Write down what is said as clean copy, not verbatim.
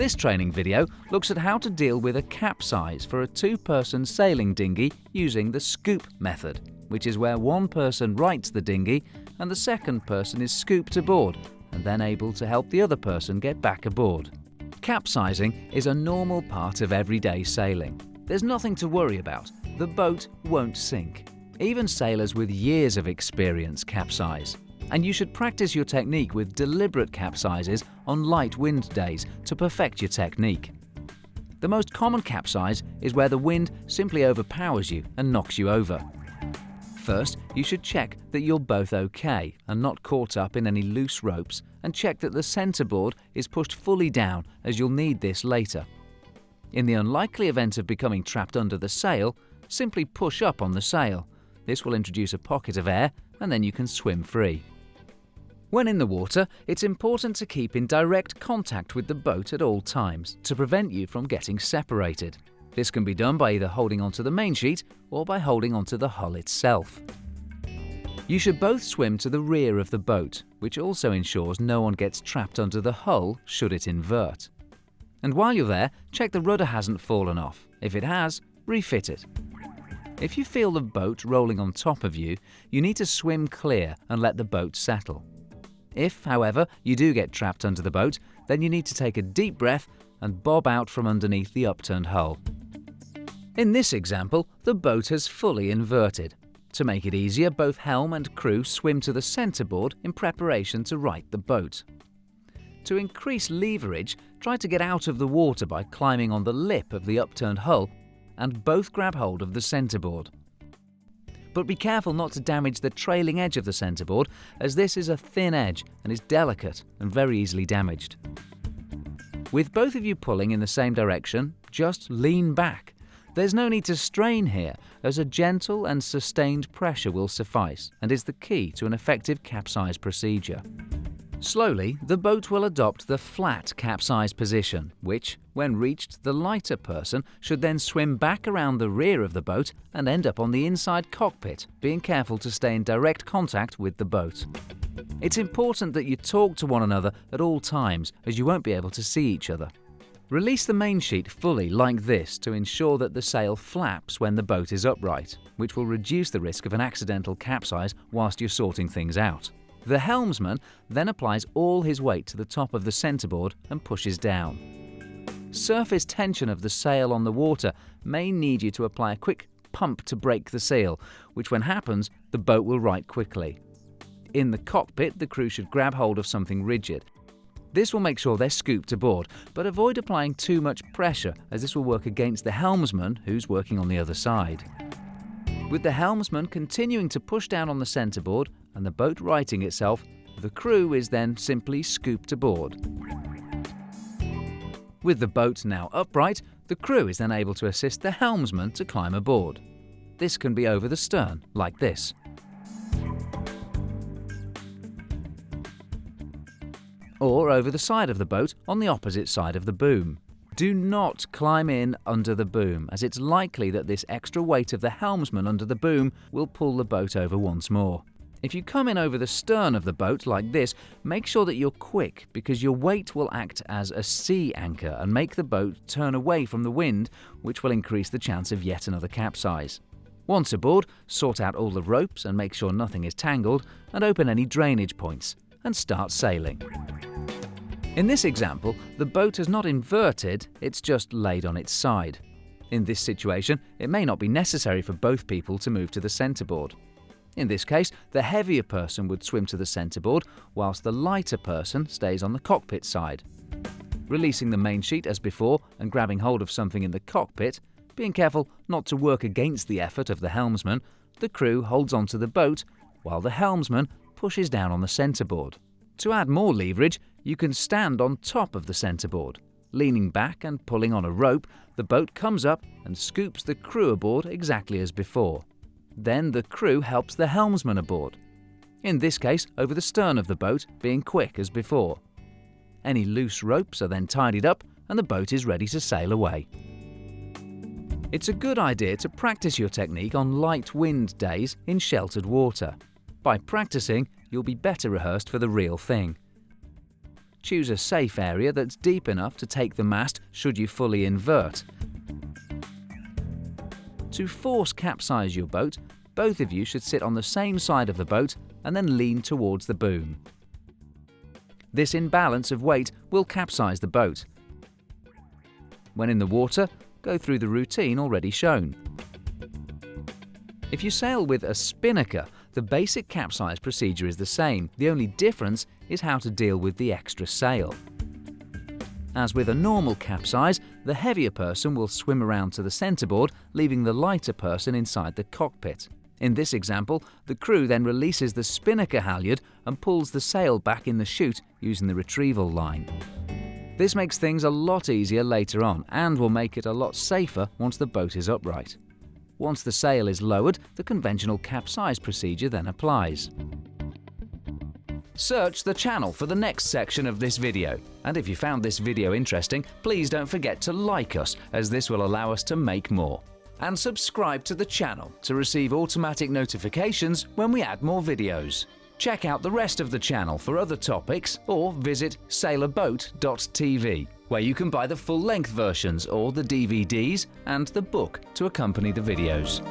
This training video looks at how to deal with a capsize for a two-person sailing dinghy using the scoop method, which is where one person rights the dinghy and the second person is scooped aboard and then able to help the other person get back aboard. Capsizing is a normal part of everyday sailing. There's nothing to worry about. The boat won't sink. Even sailors with years of experience capsize. And you should practice your technique with deliberate capsizes on light wind days to perfect your technique. The most common capsize is where the wind simply overpowers you and knocks you over. First, you should check that you're both okay and not caught up in any loose ropes, and check that the centreboard is pushed fully down, as you'll need this later. In the unlikely event of becoming trapped under the sail, simply push up on the sail. This will introduce a pocket of air and then you can swim free. When in the water, it's important to keep in direct contact with the boat at all times to prevent you from getting separated. This can be done by either holding onto the main sheet or by holding onto the hull itself. You should both swim to the rear of the boat, which also ensures no one gets trapped under the hull should it invert. And while you're there, check the rudder hasn't fallen off. If it has, refit it. If you feel the boat rolling on top of you, you need to swim clear and let the boat settle. If, however, you do get trapped under the boat, then you need to take a deep breath and bob out from underneath the upturned hull. In this example, the boat has fully inverted. To make it easier, both helm and crew swim to the centreboard in preparation to right the boat. To increase leverage, try to get out of the water by climbing on the lip of the upturned hull and both grab hold of the centreboard. But be careful not to damage the trailing edge of the centreboard, as this is a thin edge and is delicate and very easily damaged. With both of you pulling in the same direction, just lean back. There's no need to strain here, as a gentle and sustained pressure will suffice and is the key to an effective capsize procedure. Slowly, the boat will adopt the flat capsize position, which, when reached, the lighter person should then swim back around the rear of the boat and end up on the inside cockpit, being careful to stay in direct contact with the boat. It's important that you talk to one another at all times, as you won't be able to see each other. Release the main sheet fully like this to ensure that the sail flaps when the boat is upright, which will reduce the risk of an accidental capsize whilst you're sorting things out. The helmsman then applies all his weight to the top of the centreboard and pushes down. Surface tension of the sail on the water may need you to apply a quick pump to break the seal, which when happens, the boat will right quickly. In the cockpit, the crew should grab hold of something rigid. This will make sure they're scooped aboard, but avoid applying too much pressure, as this will work against the helmsman who's working on the other side. With the helmsman continuing to push down on the centreboard and the boat righting itself, the crew is then simply scooped aboard. With the boat now upright, the crew is then able to assist the helmsman to climb aboard. This can be over the stern, like this. Or over the side of the boat on the opposite side of the boom. Do not climb in under the boom, as it's likely that this extra weight of the helmsman under the boom will pull the boat over once more. If you come in over the stern of the boat like this, make sure that you're quick, because your weight will act as a sea anchor and make the boat turn away from the wind, which will increase the chance of yet another capsize. Once aboard, sort out all the ropes and make sure nothing is tangled, and open any drainage points, and start sailing. In this example, the boat has not inverted, it's just laid on its side. In this situation, it may not be necessary for both people to move to the centreboard. In this case, the heavier person would swim to the centreboard, whilst the lighter person stays on the cockpit side. Releasing the main sheet as before and grabbing hold of something in the cockpit, being careful not to work against the effort of the helmsman, the crew holds onto the boat, while the helmsman pushes down on the centreboard. To add more leverage, you can stand on top of the centreboard. Leaning back and pulling on a rope, the boat comes up and scoops the crew aboard exactly as before. Then the crew helps the helmsman aboard. In this case, over the stern of the boat, being quick as before. Any loose ropes are then tidied up and the boat is ready to sail away. It's a good idea to practice your technique on light wind days in sheltered water. By practicing, you'll be better rehearsed for the real thing. Choose a safe area that's deep enough to take the mast should you fully invert. To force capsize your boat, both of you should sit on the same side of the boat and then lean towards the boom. This imbalance of weight will capsize the boat. When in the water, go through the routine already shown. If you sail with a spinnaker, the basic capsize procedure is the same. The only difference is how to deal with the extra sail. As with a normal capsize, the heavier person will swim around to the centreboard, leaving the lighter person inside the cockpit. In this example, the crew then releases the spinnaker halyard and pulls the sail back in the chute using the retrieval line. This makes things a lot easier later on and will make it a lot safer once the boat is upright. Once the sail is lowered, the conventional capsize procedure then applies. Search the channel for the next section of this video. And if you found this video interesting, please don't forget to like us, as this will allow us to make more. And subscribe to the channel to receive automatic notifications when we add more videos. Check out the rest of the channel for other topics or visit sailaboattv, where you can buy the full-length versions or the DVDs and the book to accompany the videos.